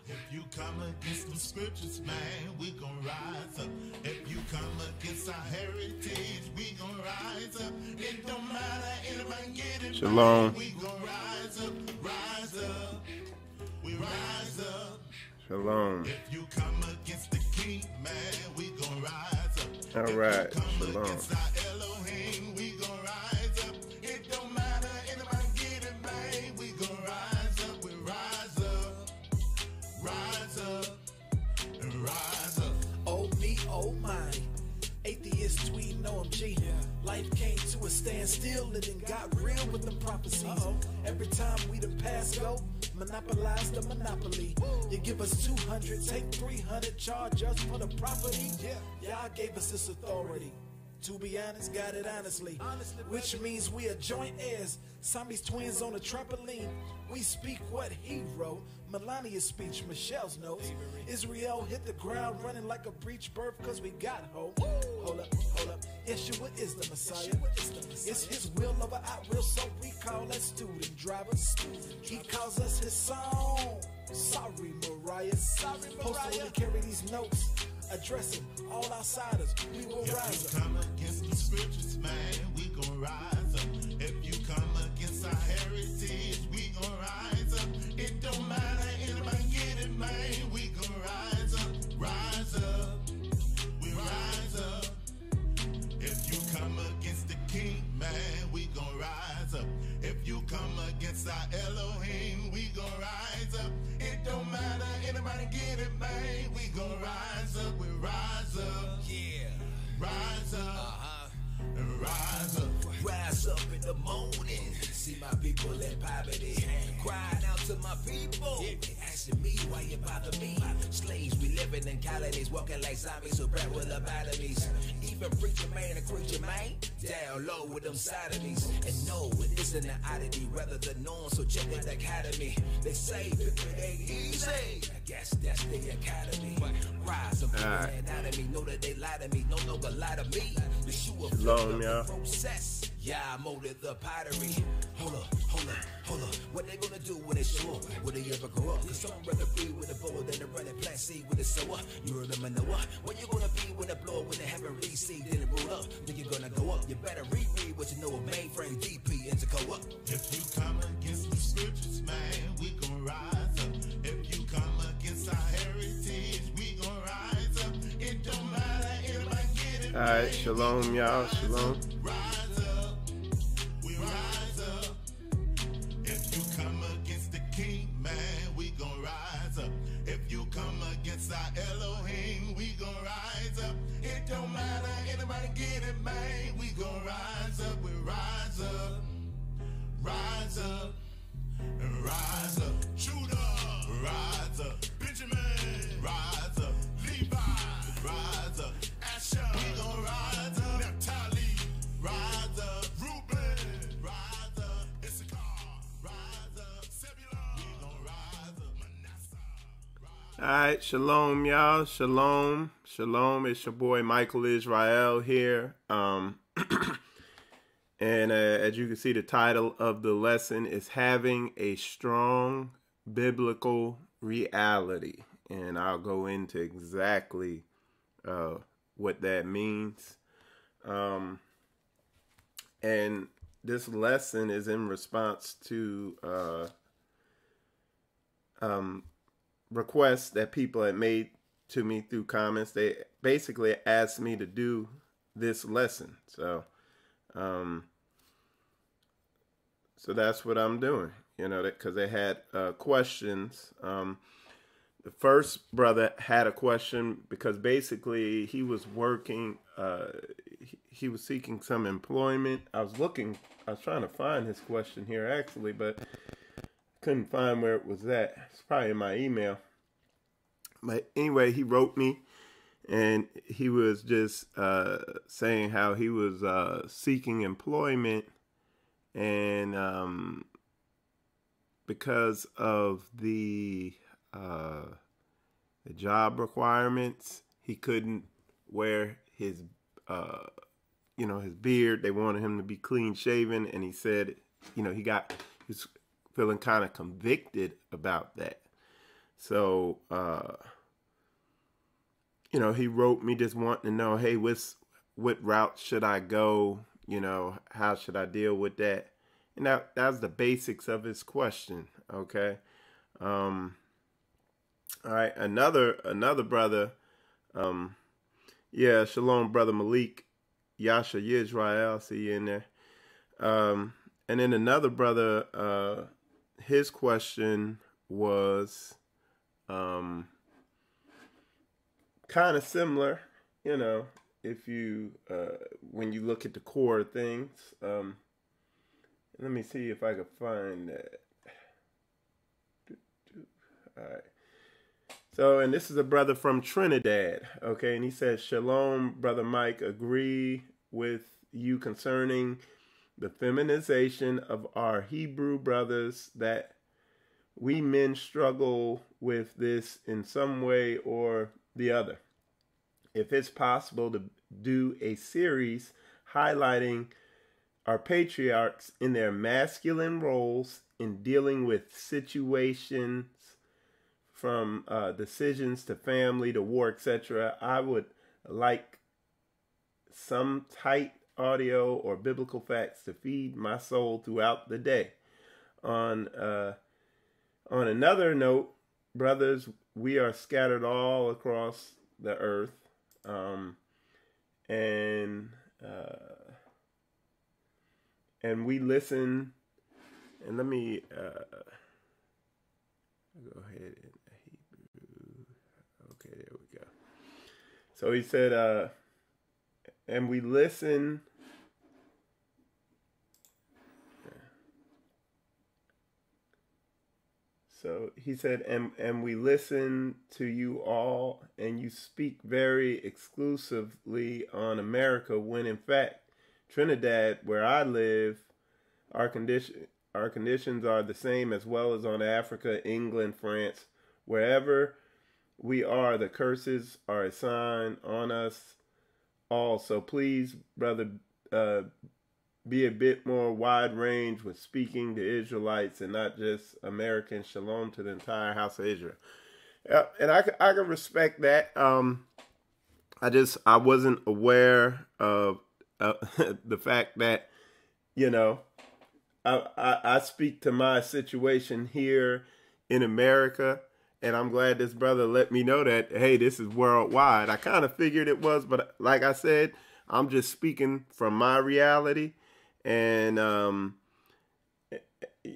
If you come against the scriptures, man, we gon' rise up. If you come against our heritage, we gon' rise up. It don't matter, anybody get it. Shalom. We gon' rise up, rise up. We rise up. Shalom. If you come against the king, man, we gon' rise up. All right. If you come Shalom. against our Elohim, we gon' rise up. It don't matter, anybody get it, man. We gon' rise up. We rise up, and rise up. Oh me, oh my. Atheists tweeting OMG. Life came to a standstill and then got real with them prophecies. Every time we done pass go, monopolize the monopoly. You give us 200, take 300, charge us for the property. Y'all gave us this authority. To be honest, got it honestly. Which means we are joint heirs. Siamese twins on a trampoline. We speak what he wrote. Melania's speech, Michelle's notes. Israel hit the ground running like a breech birth cause we got hope. Hold up. Yeshua is the Messiah. It's his will over our will, so we call that student driver. He calls us his song. Sorry, Mariah. Posted to carry these notes. Addressing all outsiders, we will rise up. If you come against the scriptures, man, we gon' rise up. If you come against our heritage, we gon' rise up. It don't matter, anybody get it, man. We gon' rise up, we rise up. If you come against the king, man, we gon' rise up. If you come against our Elohim, we gon' rise up. It don't matter, anybody get it, man. We gon' rise up, we rise up. Yeah. Rise up, and rise up. Rise up in the morning, see my people in poverty, crying out to my people, asking me why you bother me. Slaves, we living in colonies, walking like zombies who bred with lobotomies. Even preacher man and creature man, down low with them sodomies. And no, it isn't an oddity, rather the norm, so check the academy. They say it ain't easy, I guess that's the academy. Rise up in the anatomy, know that they lie to me, no longer lie to me. The shoe of the process. Yeah, I molded the pottery. Hold up. What they gonna do when they show up? Will they ever grow up? Cause some rather be with a bowl than a running plant seed with a sower. You remember Noah? What you gonna be when the blow when they haven't received didn't roll up? Then you're gonna go up. You better reread what you know of mainframe DP and to go up. If you come against the scriptures, man, we gon' rise up. If you come against our heritage, we gon' rise up. It don't matter, everybody get it. Alright, shalom, y'all. Shalom. Rise up, we rise up. If you come against the king, man, we gon' rise up. If you come against our Elohim, we gon' rise up. It don't matter, anybody get it, man. We gon' rise up, we rise up. Rise up, and rise up. Judah, rise up. Benjamin, rise up. Levi, rise up. Asher, we gon' rise up. Naphtali, rise up. Reuben, rise up. Issachar, rise up. Zebulun, we gon' rise up. Manasseh, All right, shalom, y'all. Shalom. It's your boy Michael Israel here. And as you can see, the title of the lesson is Having a Strong Biblical Reality. And I'll go into exactly what that means. And this lesson is in response to requests that people had made to me through comments. They basically asked me to do this lesson. So that's what I'm doing, you know, because they had questions. The first brother had a question because basically he was working, he was seeking some employment. I was trying to find his question here actually, but couldn't find where it was at. It's probably in my email. But anyway, he wrote me and he was just saying how he was seeking employment. And because of the job requirements, he couldn't wear his his beard. They wanted him to be clean shaven, and he said, he was feeling kind of convicted about that. So, you know, he wrote me just wanting to know, hey, what route should I go? You know, how should I deal with that? And that's the basics of his question. Okay. All right. Another brother. Yeah. Shalom, brother Malik. Yasha Yisrael. See you in there. And then another brother, his question was, kind of similar, you know, if you, when you look at the core of things. Let me see if I can find that. All right. So, and this is a brother from Trinidad, okay? And he says, Shalom, Brother Mike, agree with you concerning the feminization of our Hebrew brothers, that we men struggle with this in some way or the other. If it's possible to do a series highlighting our patriarchs in their masculine roles in dealing with situations from decisions to family to war, etc. I would like some tight audio or biblical facts to feed my soul throughout the day. On another note, brothers, we are scattered all across the earth, and we listen. And let me go ahead and Hebrew. Okay, there we go. So he said, and we listen. So he said, and we listen to you all, and you speak very exclusively on America, when in fact, Trinidad, where I live, our conditions are the same, as well as on Africa, England, France. Wherever we are, the curses are a sign on us all. So please, brother, be a bit more wide range with speaking to Israelites and not just American. Shalom to the entire house of Israel. And I can respect that. I wasn't aware of the fact that, you know, I speak to my situation here in America, and I'm glad this brother let me know that, hey, this is worldwide. I kind of figured it was, but like I said, I'm just speaking from my reality. And,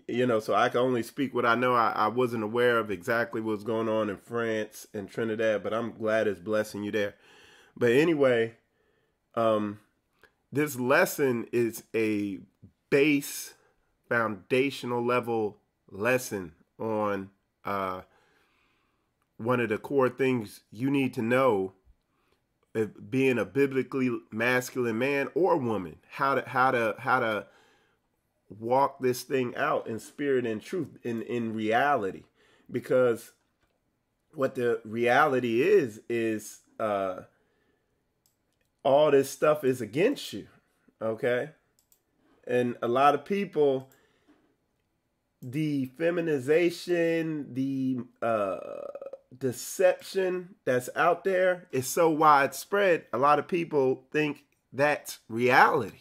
you know, so I can only speak what I know. I wasn't aware of exactly what's going on in France and Trinidad, but I'm glad it's blessing you there. But anyway, this lesson is a base foundational level lesson on one of the core things you need to know, being a biblically masculine man or woman, how to walk this thing out in spirit and truth, in reality. Because what the reality is all this stuff is against you, okay? And a lot of people, the feminization, the deception that's out there is so widespread. A lot of people think that's reality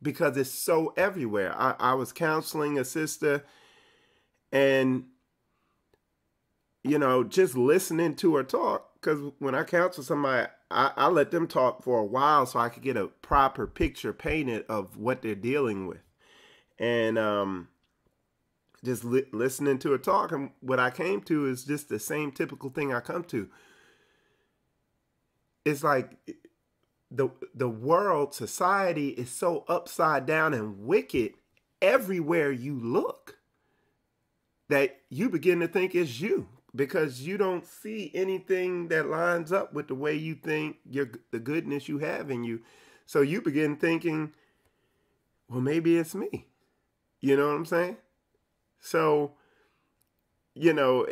because it's so everywhere. I was counseling a sister, and, you know, just listening to her talk, because when I counsel somebody, I let them talk for a while so I could get a proper picture painted of what they're dealing with. And just listening to her talk, and what I came to is just the same typical thing I come to. It's like the world, society is so upside down and wicked everywhere you look that you begin to think it's you, because you don't see anything that lines up with the way you think the goodness you have in you. So you begin thinking, well, maybe it's me. You know what I'm saying? So, you know,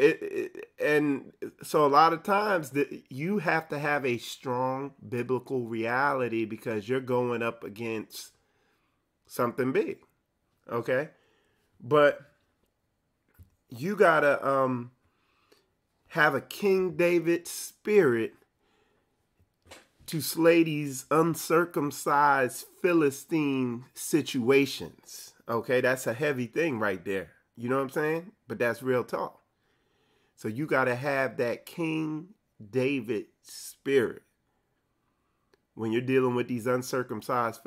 and so a lot of times you have to have a strong biblical reality, because you're going up against something big. Okay. But you gotta, have a King David spirit to slay these uncircumcised Philistine situations. Okay, that's a heavy thing right there. You know what I'm saying? But that's real talk. So you got to have that King David spirit when you're dealing with these uncircumcised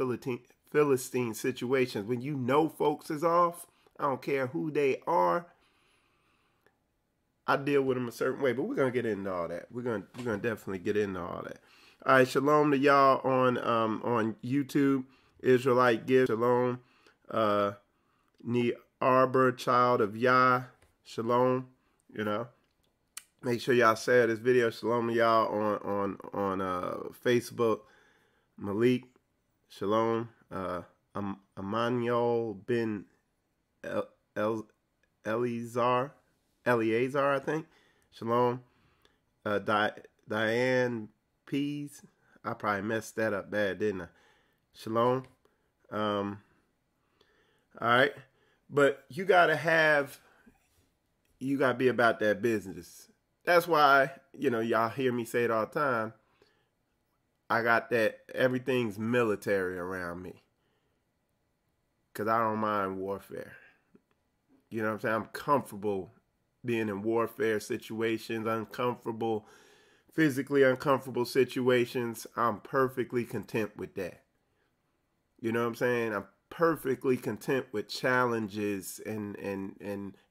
Philistine situations. When you know folks is off, I don't care who they are, I deal with them a certain way. But we're going to get into all that. We're going to definitely get into all that. All right, shalom to y'all on YouTube. Israelite Gift, shalom. Ni Arbor, child of Yah, shalom. You know, make sure y'all share this video. Shalom to y'all on Facebook. Malik, shalom. Emmanuel bin Eleazar, I think. Shalom. Diane Pease. I probably messed that up bad, didn't I? Shalom. All right. But you gotta be about that business. That's why, y'all hear me say it all the time. I got that everything's military around me. Because I don't mind warfare. You know what I'm saying? I'm comfortable being in warfare situations, physically uncomfortable situations. I'm perfectly content with that. You know what I'm saying? I'm perfectly content with challenges and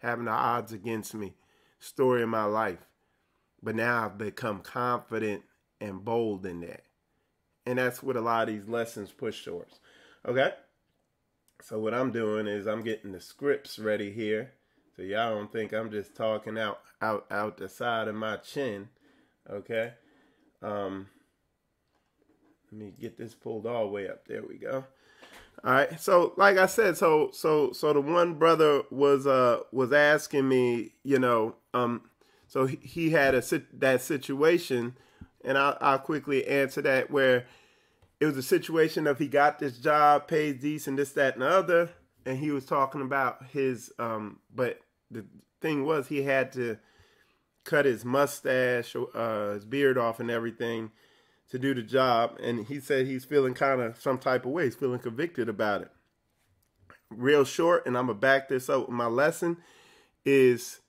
having the odds against me. Story of my life. But now I've become confident and bold in that. And that's what a lot of these lessons push towards. Okay? So what I'm doing is I'm getting the scripts ready here. So y'all don't think I'm just talking out the side of my chin. Okay? Let me get this pulled all the way up. There we go. All right. So like I said, so the one brother was asking me, so he had that situation, and I'll quickly answer that, where it was a situation of he got this job, pays decent, this, that, and the other, and he was talking about his but the thing was he had to cut his mustache, his beard off and everything to do the job, and he said he's feeling kind of some type of way. He's feeling convicted about it. Real short, and I'm going to back this up with my lesson, is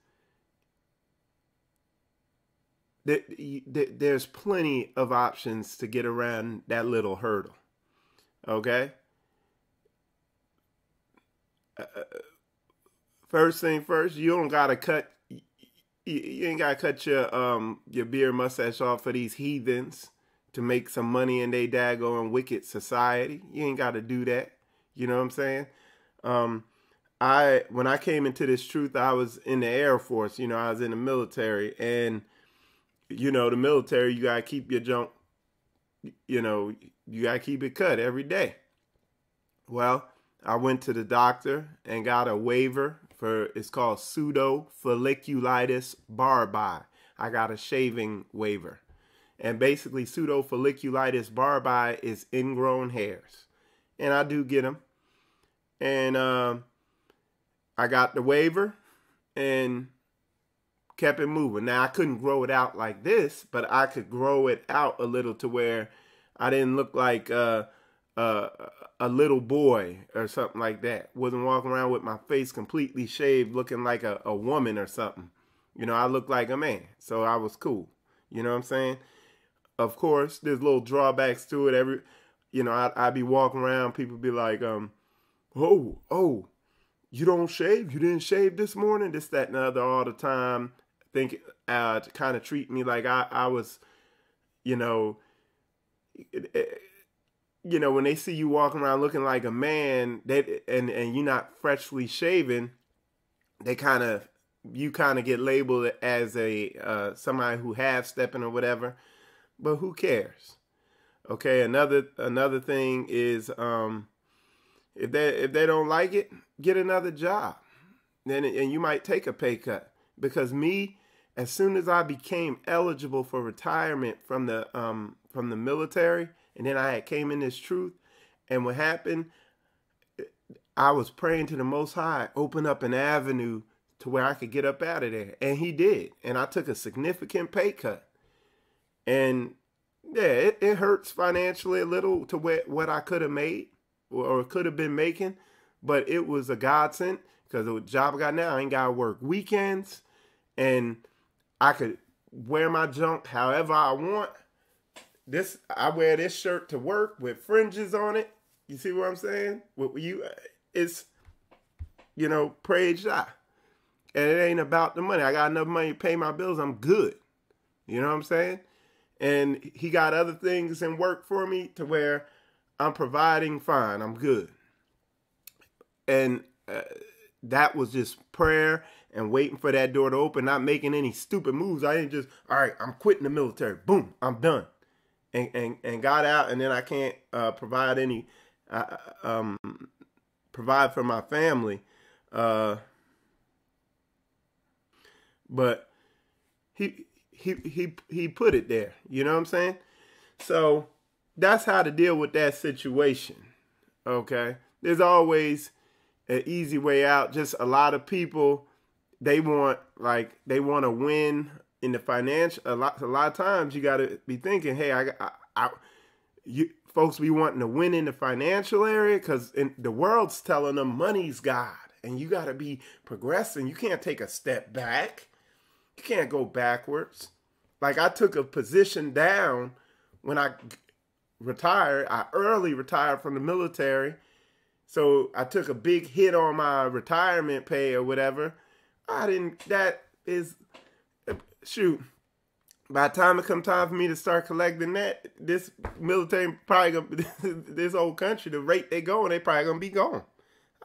that there's plenty of options to get around that little hurdle. Okay? First thing first, you don't got to cut, you ain't got to cut your beard, mustache off for these heathens to make some money in they daggone wicked society. You ain't got to do that. You know what I'm saying? When I came into this truth, I was in the Air Force. I was in the military, and the military, you gotta keep your junk. You gotta keep it cut every day. Well, I went to the doctor and got a waiver it's called pseudofolliculitis barbae. I got a shaving waiver. And basically, pseudofolliculitis barbae is ingrown hairs. And I do get them. And I got the waiver and kept it moving. Now, I couldn't grow it out like this, but I could grow it out a little to where I didn't look like a little boy or something like that. Wasn't walking around with my face completely shaved looking like a woman or something. I looked like a man. So I was cool. You know what I'm saying? Of course, there's little drawbacks to it. I'd be walking around, people be like, oh, you don't shave? You didn't shave this morning? This, that, and the other all the time. Think to kind of treat me like I was, when they see you walking around looking like a man, and you're not freshly shaven, you kind of get labeled as a somebody who half-stepping or whatever. But who cares? Okay, another thing is if they don't like it, get another job. And you might take a pay cut. Because as soon as I became eligible for retirement from the military, and then I came in this truth, and what happened, I was praying to the Most High, open up an avenue to where I could get up out of there. And he did. And I took a significant pay cut. And yeah, it hurts financially a little to what I could have made or could have been making. But it was a godsend because the job I got now, I ain't got to work weekends. And I could wear my junk however I want. I wear this shirt to work with fringes on it. You see what I'm saying? It's, praise God. And it ain't about the money. I got enough money to pay my bills. I'm good. You know what I'm saying? And he got other things in work for me to where I'm providing fine. I'm good. And that was just prayer and waiting for that door to open, not making any stupid moves. I didn't just, all right, I'm quitting the military. Boom, I'm done. And got out, and then I can't provide for my family. But he put it there. You know what I'm saying? So that's how to deal with that situation. Okay? There's always an easy way out. Just a lot of people, they want to win in the financial. A lot of times you got to be thinking, hey, folks be wanting to win in the financial area because the world's telling them money's God, and you got to be progressing. You can't take a step back. You can't go backwards. Like I took a position down when I retired. I early retired from the military. So I took a big hit on my retirement pay or whatever. Shoot. By the time it come time for me to start collecting that, this military probably this old country, the rate they going, they probably gonna be gone.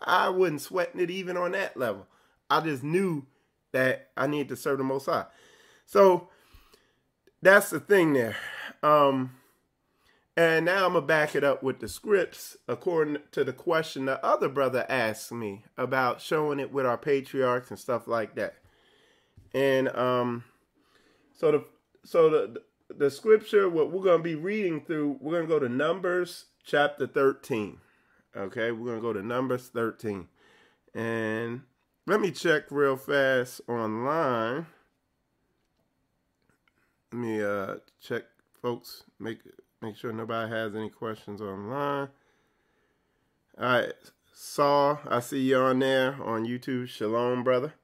I wasn't sweating it even on that level. I just knew that I needed to serve the Most High. So that's the thing there. And now I'm going to back it up with the scripts according to the question the other brother asked me about showing it with our patriarchs and stuff like that. And so the scripture, what we're going to be reading through, we're going to go to Numbers chapter 13. Okay, we're going to go to Numbers 13. And let me check real fast online. Let me check, folks, make sure nobody has any questions online. All right, Saul, I see you on there on YouTube. Shalom, brother.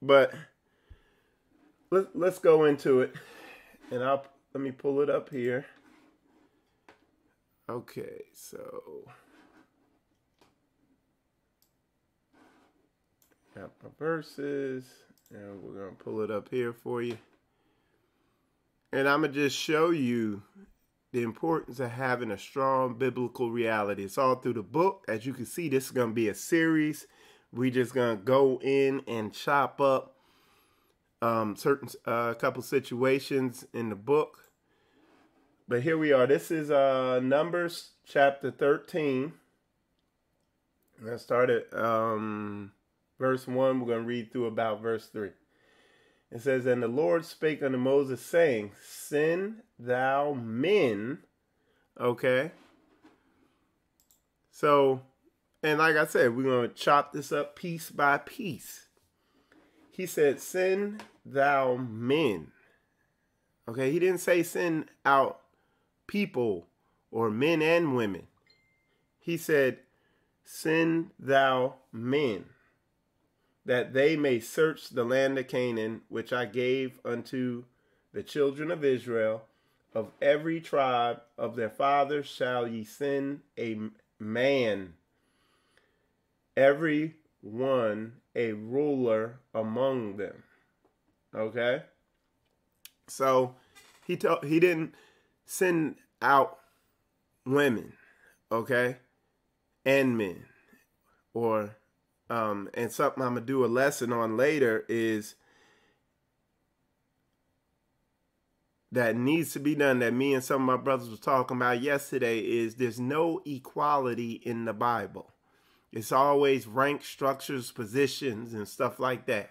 But let's go into it, and let me pull it up here. Okay, so got my verses, and we're gonna pull it up here for you. And I'm going to just show you the importance of having a strong biblical reality. It's all through the book. As you can see, this is going to be a series. We're just going to go in and chop up certain couple situations in the book. But here we are. This is Numbers chapter 13. Let's start at verse 1. We're going to read through about verse 3. It says, and the Lord spake unto Moses, saying, send thou men. Okay. So, and like I said, we're going to chop this up piece by piece. He said, send thou men. Okay. He didn't say send out people or men and women. He said, send thou men, that they may search the land of Canaan, which I gave unto the children of Israel. Of every tribe of their fathers shall ye send a man, every one a ruler among them. Okay? So he didn't send out women, okay, and men, or and something I'm going to do a lesson on later is that needs to be done, that me and some of my brothers was talking about yesterday, is there's no equality in the Bible. It's always rank structures, positions, and stuff like that.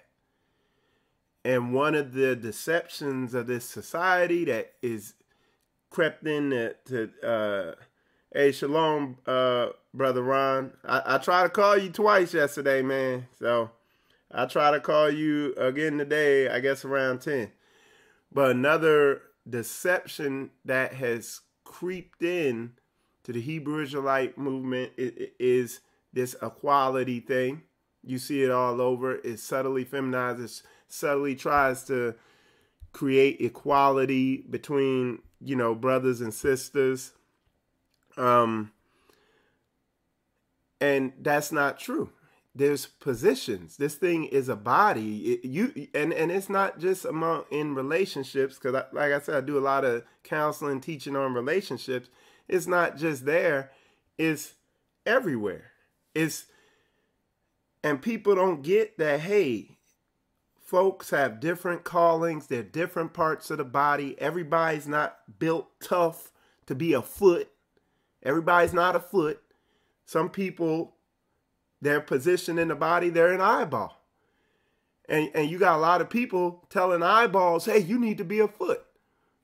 And one of the deceptions of this society that is crept in to Hey, shalom, Brother Ron. I tried to call you twice yesterday, man. So I try to call you again today, I guess around 10. But another deception that has creeped in to the Hebrew Israelite movement is this equality thing. You see it all over. It subtly feminizes, subtly tries to create equality between, brothers and sisters. And that's not true. There's positions. This thing is a body. And it's not just in relationships, because like I said, I do a lot of counseling, teaching on relationships. It's not just there. It's everywhere. And people don't get that, hey, folks have different callings. They're different parts of the body. Everybody's not built tough to be a foot. Everybody's not a foot. Some people, their position in the body, they're an eyeball. And you got a lot of people telling eyeballs, hey, you need to be a foot.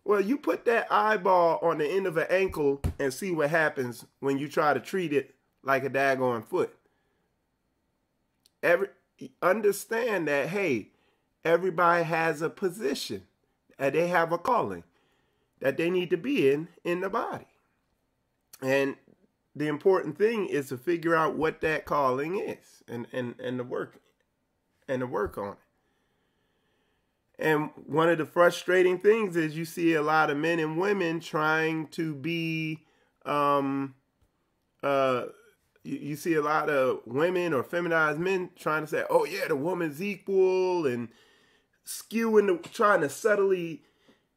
Well, you put that eyeball on the end of an ankle and see what happens when you try to treat it like a daggone foot. Understand that, hey, everybody has a position, and they have a calling that they need to be in the body. And the important thing is to figure out what that calling is and to work on it. And one of the frustrating things is you see a lot of men and women trying to be, you see a lot of women or feminized men trying to say, oh yeah, the woman's equal, and trying to subtly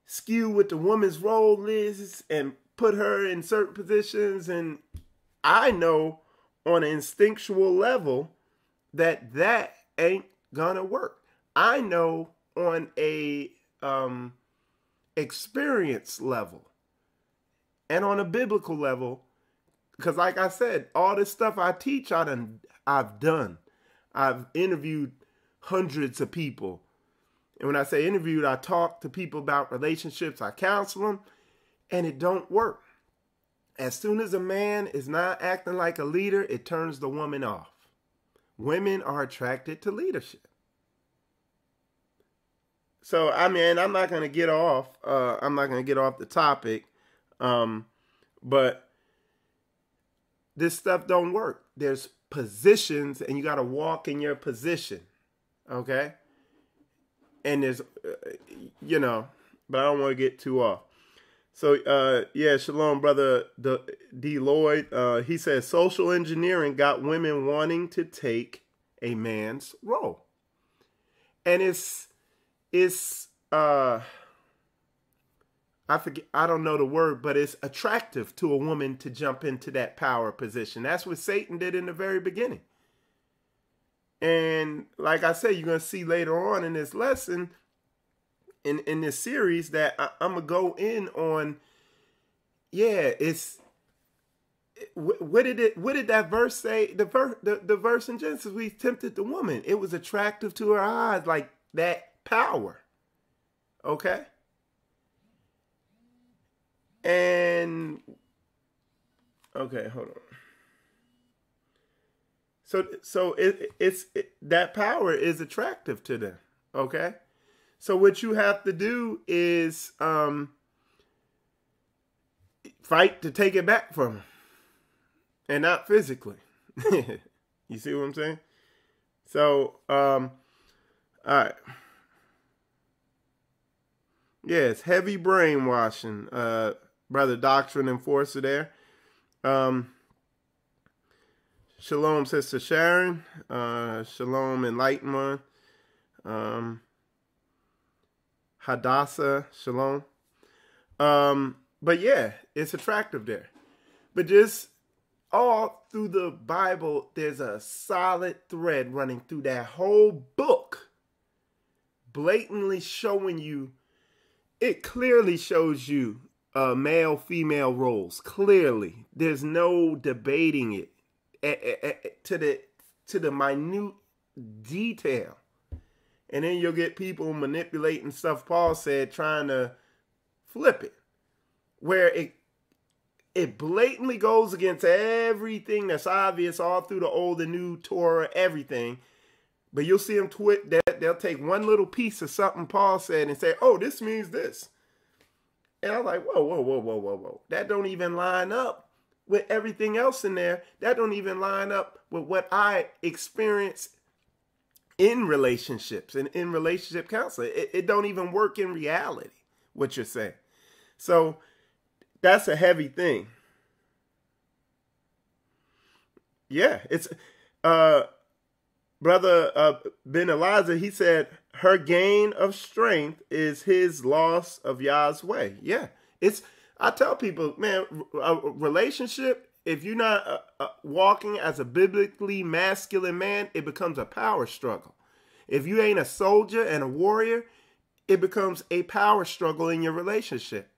skew what the woman's role is and put her in certain positions. And I know on an instinctual level that ain't gonna work. I know on a experience level and on a biblical level, because like I said, all this stuff I teach, I've done. I've interviewed hundreds of people. And when I say interviewed, I talk to people about relationships, I counsel them, and it don't work. As soon as a man is not acting like a leader, it turns the woman off. Women are attracted to leadership. So, I mean, I'm not going to get off. I'm not going to get off the topic. But this stuff don't work. There's positions, and you got to walk in your position. Okay? And there's, but I don't want to get too off. So, shalom, brother D. Lloyd. He says social engineering got women wanting to take a man's role. And it's I don't know the word, but it's attractive to a woman to jump into that power position. That's what Satan did in the very beginning. And like I said, you're going to see later on in this lesson, in this series, that I'm going to go in on, what did that verse say? The verse in Genesis, we tempted the woman. It was attractive to her eyes, like that power. Okay? And, okay, hold on. So that power is attractive to them. Okay? So what you have to do is fight to take it back from them. And not physically. You see what I'm saying? So, all right. Yes, heavy brainwashing. Brother Doctrine Enforcer there. Shalom, Sister Sharon. Shalom, Enlightened One. Hadassah, shalom. But yeah, it's attractive there. But just all through the Bible, there's a solid thread running through that whole book, blatantly showing you, it clearly shows you male-female roles. Clearly. There's no debating it to the minute detail. And then you'll get people manipulating stuff Paul said, trying to flip it, where it blatantly goes against everything that's obvious all through the Old and New Torah, everything. But you'll see them they'll take one little piece of something Paul said and say, oh, this means this. And I'm like, whoa. That don't even line up with everything else in there. That don't even line up with what I experience in relationships and in relationship counseling. It don't even work in reality, what you're saying. So that's a heavy thing. Yeah, it's Brother Ben Eliza, he said, her gain of strength is his loss of Yah's way. Yeah, I tell people, man, a relationship, if you're not walking as a biblically masculine man, it becomes a power struggle. If you ain't a soldier and a warrior, it becomes a power struggle in your relationship.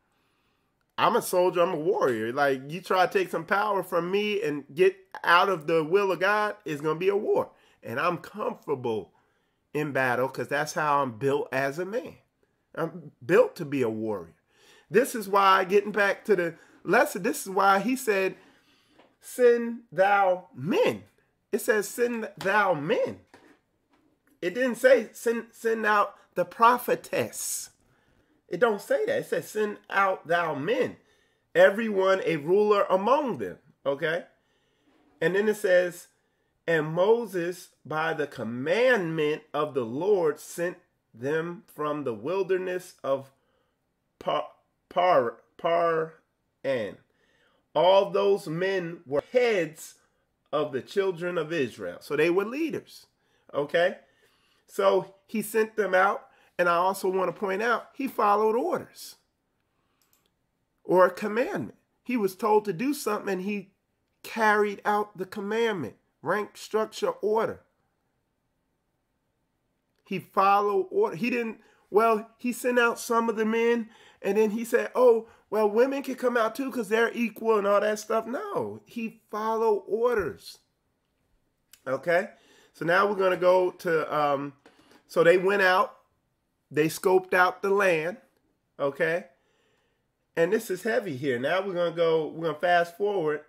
I'm a soldier, I'm a warrior. Like, you try to take some power from me and get out of the will of God, it's going to be a war. And I'm comfortable in battle because that's how I'm built as a man. I'm built to be a warrior. This is why, getting back to the lesson, this is why he said, send thou men. It says, send thou men. It didn't say, send out the prophetess. It don't say that. It says, send out thou men, everyone a ruler among them. Okay? And then it says, and Moses, by the commandment of the Lord, sent them from the wilderness of Paran. All those men were heads of the children of Israel. So they were leaders. Okay? So he sent them out. And I also want to point out, he followed orders or a commandment. He was told to do something and he carried out the commandment. Rank, structure, order. He followed order. He sent out some of the men and then he said, oh, well, women can come out too because they're equal and all that stuff. No, he followed orders. Okay. So now we're going to go to, so they went out. They scoped out the land, okay? And this is heavy here. Now we're going to fast forward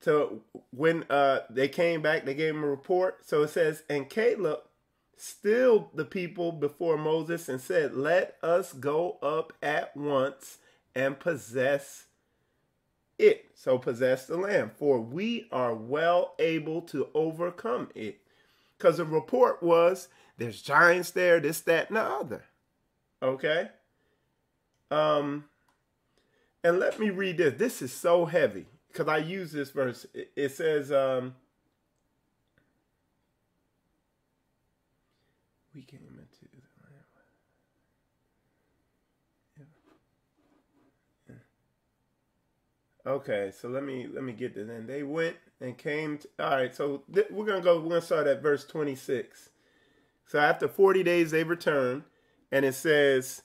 to when they came back. They gave him a report. So it says, and Caleb stilled the people before Moses and said, let us go up at once and possess it. So possess the land, for we are well able to overcome it. Because the report was, there's giants there, this, that, and the other. Okay? And let me read this. This is so heavy. Because I use this verse. It says, we came into the land. Okay, so let me get this. And they went and came to, all right, so we're going to start at verse 26. So after 40 days, they returned, and it says,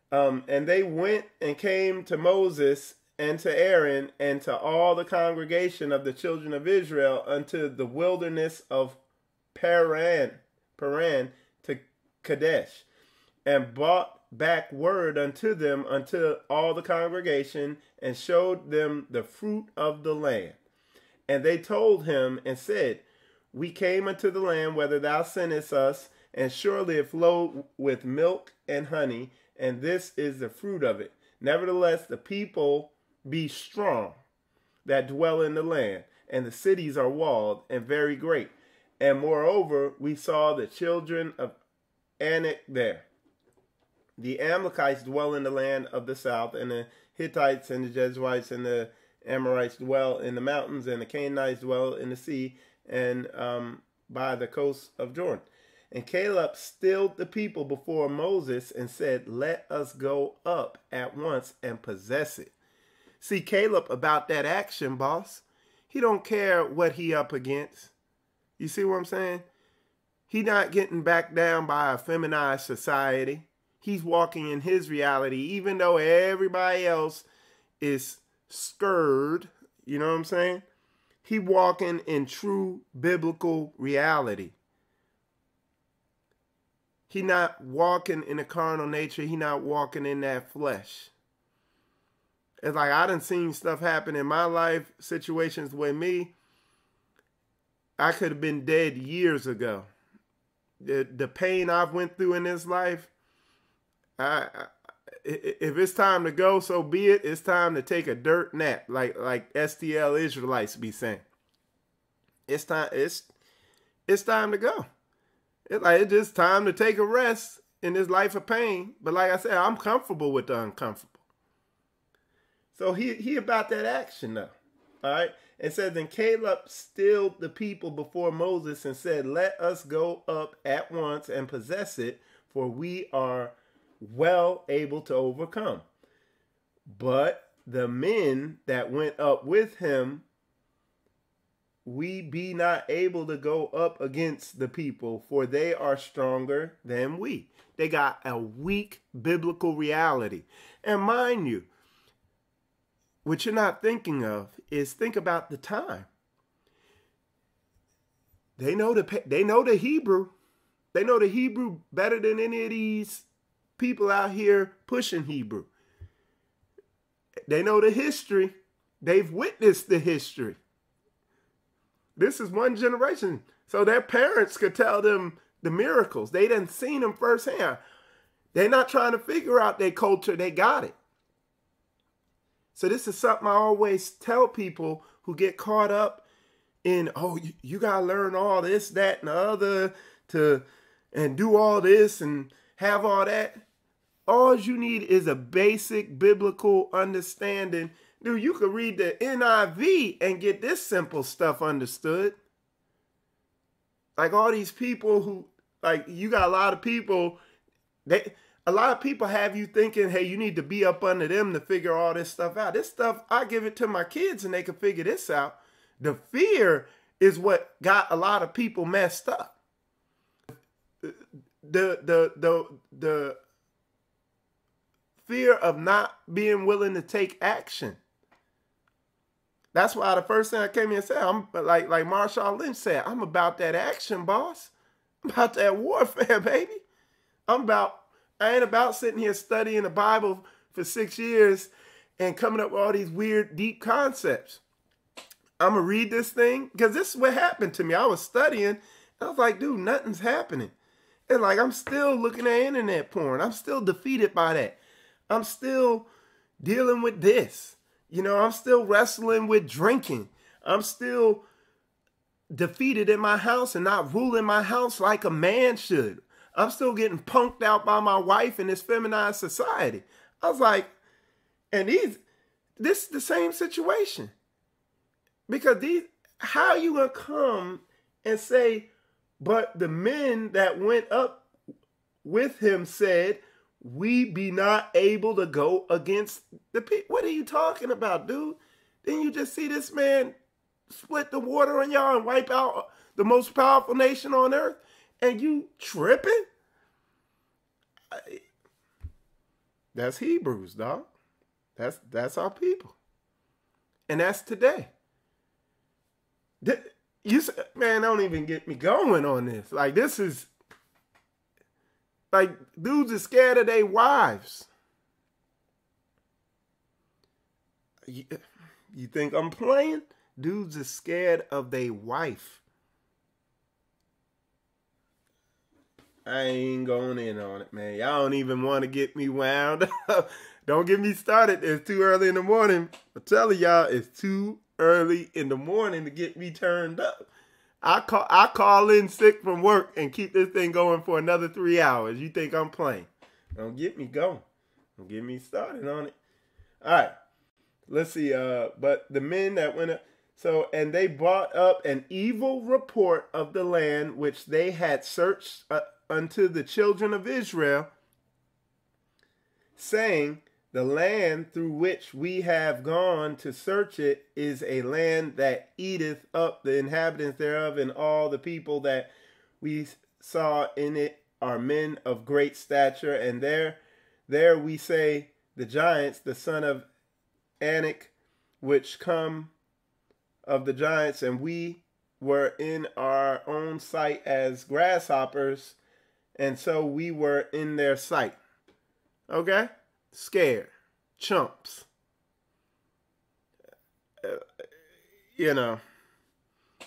and they went and came to Moses and to Aaron and to all the congregation of the children of Israel unto the wilderness of Paran to Kadesh, and brought back word unto them, unto all the congregation, and showed them the fruit of the land. And they told him and said, we came unto the land whither thou sentest us, and surely it flowed with milk and honey, and this is the fruit of it. Nevertheless, the people be strong that dwell in the land, and the cities are walled and very great. And moreover, we saw the children of Anak there. The Amalekites dwell in the land of the south, and the Hittites and the Jebusites and the Amorites dwell in the mountains, and the Canaanites dwell in the sea and by the coast of Jordan. And Caleb stilled the people before Moses and said, let us go up at once and possess it. See, Caleb about that action, boss. He don't care what he up against. You see what I'm saying? He not getting backed down by a feminized society. He's walking in his reality, even though everybody else is scared. You know what I'm saying? He walking in true biblical reality. He not walking in a carnal nature. He not walking in that flesh. It's like I done seen stuff happen in my life, situations with me. I could have been dead years ago. The pain I've went through in this life, if it's time to go, so be it. It's time to take a dirt nap, like STL Israelites be saying. It's time. It's time to go. It's just time to take a rest in this life of pain. But like I said, I'm comfortable with the uncomfortable. So he about that action though. All right. It says, and Caleb stilled the people before Moses and said, let us go up at once and possess it, for we are well able to overcome. But the men that went up with him, we be not able to go up against the people, for they are stronger than we. They got a weak biblical reality. And mind you, what you're not thinking of is think about the time. They know the Hebrew. They know the Hebrew better than any of these people out here pushing Hebrew. They know the history. They've witnessed the history. This is one generation. So their parents could tell them the miracles. They done seen them firsthand. They're not trying to figure out their culture. They got it. So this is something I always tell people who get caught up in, oh, you got to learn all this, that, and the other and do all this and have all that. All you need is a basic biblical understanding. Dude, you could read the NIV and get this simple stuff understood. Like all these people who, like you got a lot of people, a lot of people have you thinking, hey, you need to be up under them to figure all this stuff out. This stuff, I give it to my kids and they can figure this out. The fear is what got a lot of people messed up. The fear of not being willing to take action. That's why the first thing I came here and said, I'm like Marshawn Lynch said, I'm about that action, boss. I'm about that warfare, baby. I ain't about sitting here studying the Bible for 6 years and coming up with all these weird, deep concepts. I'm going to read this thing because this is what happened to me. I was studying and I was like, dude, nothing's happening. And like, I'm still looking at internet porn. I'm still defeated by that. I'm still dealing with this. You know, I'm still wrestling with drinking. I'm still defeated in my house and not ruling my house like a man should. I'm still getting punked out by my wife in this feminized society. I was like, and this is the same situation. Because how are you going to come and say, but the men that went up with him said, we be not able to go against the people. What are you talking about, dude? Didn't you just see this man split the water on y'all and wipe out the most powerful nation on earth? And you tripping? That's Hebrews, dog. That's our people. And that's today. Man, don't even get me going on this. Like, this is... Like, dudes are scared of their wives. You think I'm playing? Dudes are scared of their wife. I ain't going in on it, man. Y'all don't even want to get me wound up. Don't get me started. It's too early in the morning. I'm telling y'all, it's too early in the morning to get me turned up. I call in sick from work and keep this thing going for another 3 hours. You think I'm playing? Don't get me going. Don't get me started on it. All right. Let's see. But the men that went up. So, and they brought up an evil report of the land which they had searched unto the children of Israel, saying, the land through which we have gone to search it is a land that eateth up the inhabitants thereof, and all the people that we saw in it are men of great stature. And there we say the giants, the son of Anak, which come of the giants, and we were in our own sight as grasshoppers, and so we were in their sight. Okay? Scared. Chumps. you know,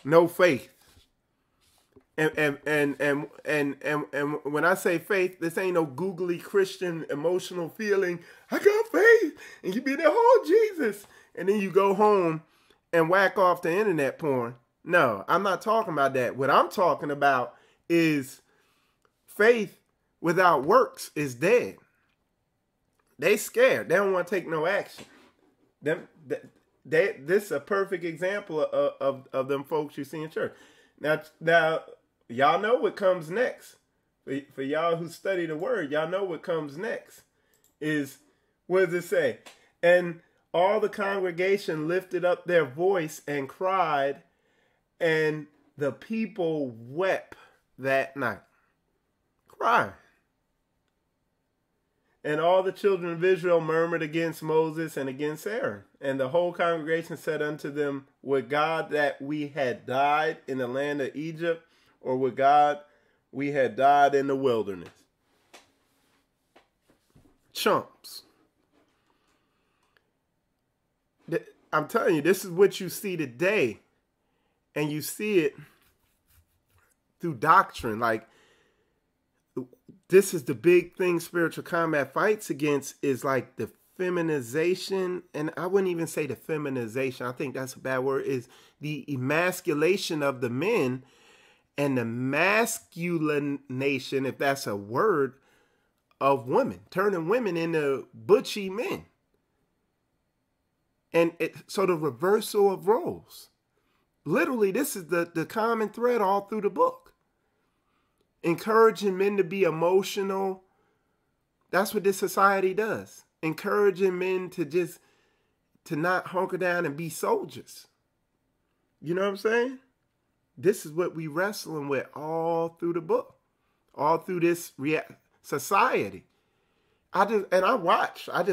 no faith. And when I say faith, this ain't no googly Christian emotional feeling. I got faith, and you be there, oh Jesus, and then you go home and whack off the internet porn. No, I'm not talking about that. What I'm talking about is faith without works is dead. They scared. They don't want to take no action. This is a perfect example of them folks you see in church. Now, y'all know what comes next. For y'all who study the word, y'all know what comes next. Is, what does it say? And all the congregation lifted up their voice and cried, and the people wept that night. Crying. And all the children of Israel murmured against Moses and against Aaron. And the whole congregation said unto them, would God that we had died in the land of Egypt, or would God we had died in the wilderness? Chumps. I'm telling you, this is what you see today. And you see it through doctrine. Like, this is the big thing spiritual combat fights against, is like the feminization. And I wouldn't even say the feminization. I think that's a bad word. Is the emasculation of the men and the masculination, if that's a word, of women. Turning women into butchy men. And so the reversal of roles. Literally, this is the common thread all through the book. Encouraging men to be emotional. That's what this society does. Encouraging men to not hunker down and be soldiers. You know what I'm saying? This is what we wrestling with all through the book. All through this society. I just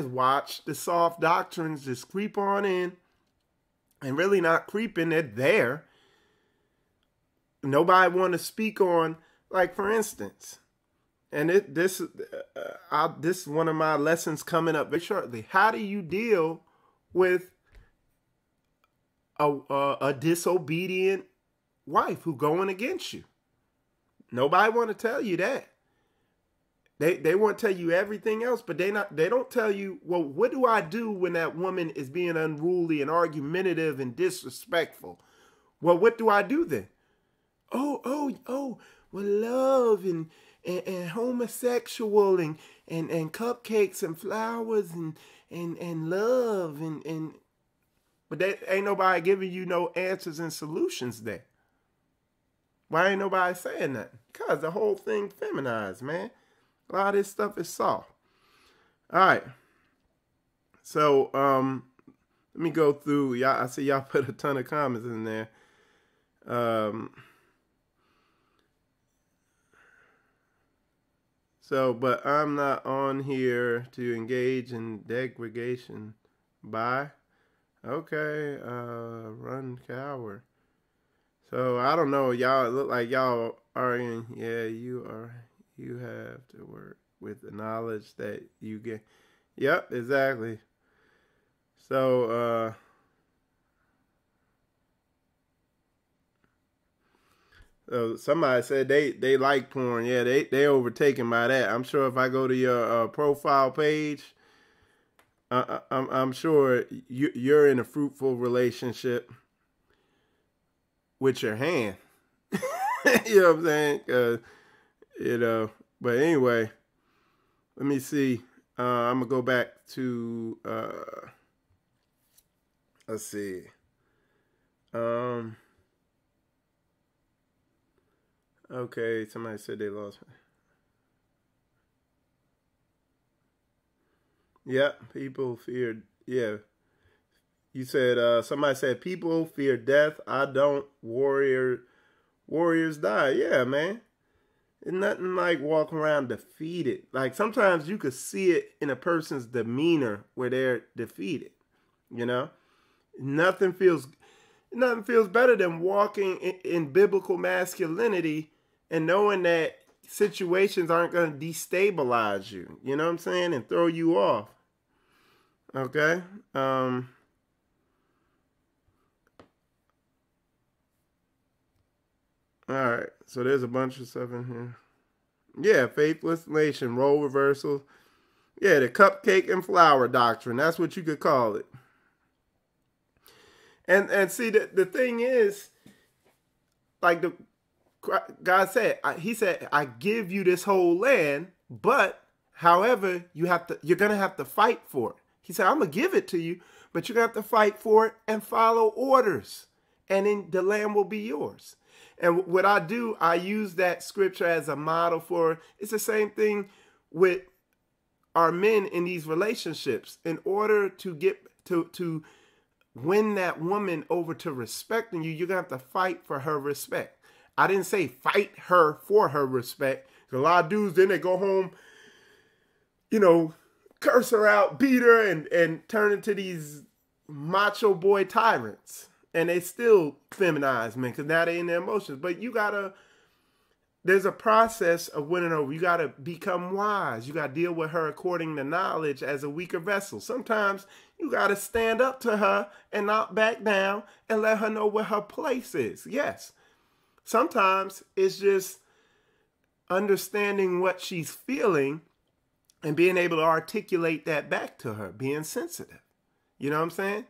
watch the soft doctrines just creep on in. And really not creeping, they're there. Nobody want to speak on, like, for instance, and this is one of my lessons coming up very shortly. How do you deal with a disobedient wife who going against you? Nobody want to tell you that. They want to tell you everything else, but they don't tell you, well, what do I do when that woman is being unruly and argumentative and disrespectful? Well, what do I do then? Oh, well, love and homosexual and cupcakes and flowers and love but ain't nobody giving you no answers and solutions there. Why ain't nobody saying that? Because the whole thing feminized, man. A lot of this stuff is soft. All right. So, let me go through. Y'all, I see y'all put a ton of comments in there. But I'm not on here to engage in degradation by. Okay, run coward. So, I don't know. Y'all look like y'all are in. Yeah, you are. You have to work with the knowledge that you get. Yep, exactly. So, somebody said they like porn. Yeah, they overtaken by that. I'm sure if I go to your profile page, I'm sure you're in a fruitful relationship with your hand. You know what I'm saying? But anyway, let me see. I'm gonna go back to let's see. Okay, somebody said they lost. Yeah, people feared. Yeah, you said somebody said people fear death. I don't. Warriors die. Yeah, man. It's nothing like walking around defeated. Like, sometimes you could see it in a person's demeanor where they're defeated. You know, nothing feels better than walking in biblical masculinity and knowing that situations aren't going to destabilize you. You know what I'm saying? And throw you off. Okay. All right. So there's a bunch of stuff in here. Yeah, faithless nation, role reversals. Yeah, the cupcake and flour doctrine. That's what you could call it. And see, the thing is, like God said, he said, I give you this whole land, but however, you're gonna have to fight for it. He said, I'm gonna give it to you, but you're gonna have to fight for it and follow orders, and then the land will be yours. And what I do, I use that scripture as a model for, it's the same thing with our men in these relationships. In order to get to win that woman over to respecting you, you're going to have to fight for her respect. I didn't say fight her for her respect. A lot of dudes, then they go home, you know, curse her out, beat her, and turn into these macho boy tyrants. And they still feminize men because now they're in their emotions. But there's a process of winning over. You got to become wise. You got to deal with her according to knowledge as a weaker vessel. Sometimes you got to stand up to her and not back down and let her know where her place is. Yes. Sometimes it's just understanding what she's feeling and being able to articulate that back to her, being sensitive. You know what I'm saying?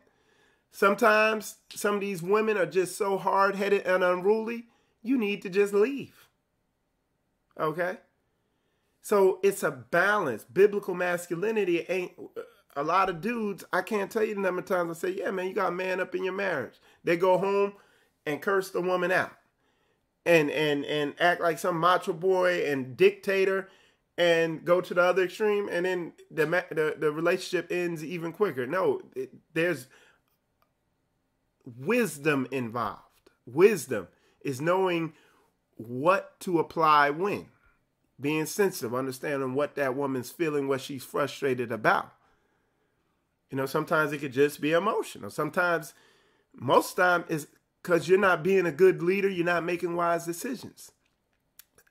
Sometimes some of these women are just so hard-headed and unruly, you need to just leave. Okay? So it's a balance. Biblical masculinity ain't, a lot of dudes, I can't tell you the number of times I say, yeah, man, you got to man up in your marriage. They go home and curse the woman out and act like some macho boy and dictator and go to the other extreme, and then the relationship ends even quicker. No, there's wisdom involved. Wisdom is knowing what to apply when. Being sensitive, understanding what that woman's feeling, what she's frustrated about. You know, sometimes it could just be emotional. Sometimes, most of the time, it's because you're not being a good leader. You're not making wise decisions.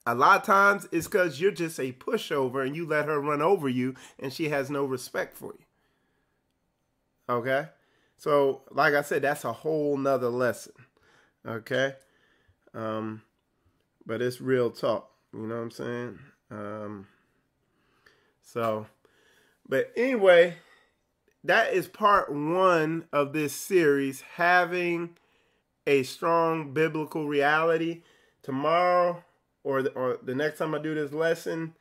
A lot of times, it's because you're just a pushover and you let her run over you and she has no respect for you. Okay? So, like I said, that's a whole nother lesson. Okay? But it's real talk. You know what I'm saying? But anyway, that is part 1 of this series, having a strong biblical reality. Tomorrow or the next time I do this lesson,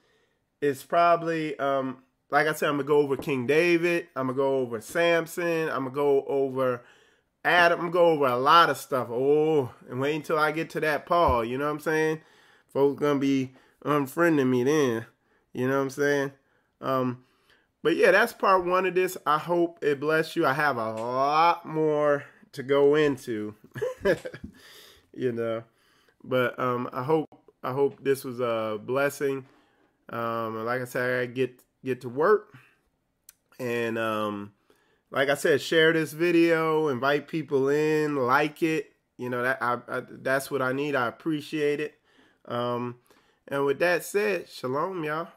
it's probably, like I said, I'm going to go over King David. I'm going to go over Samson. I'm going to go over Adam. I'm going to go over a lot of stuff. Oh, and wait until I get to that Paul. You know what I'm saying? Folks going to be unfriending me then. You know what I'm saying? But yeah, that's part 1 of this. I hope it bless you. I have a lot more to go into, you know, but I hope this was a blessing. And like I said, I get to work, and like I said, share this video, invite people in, like it. You know, that's what I need. I appreciate it. And with that said, shalom, y'all.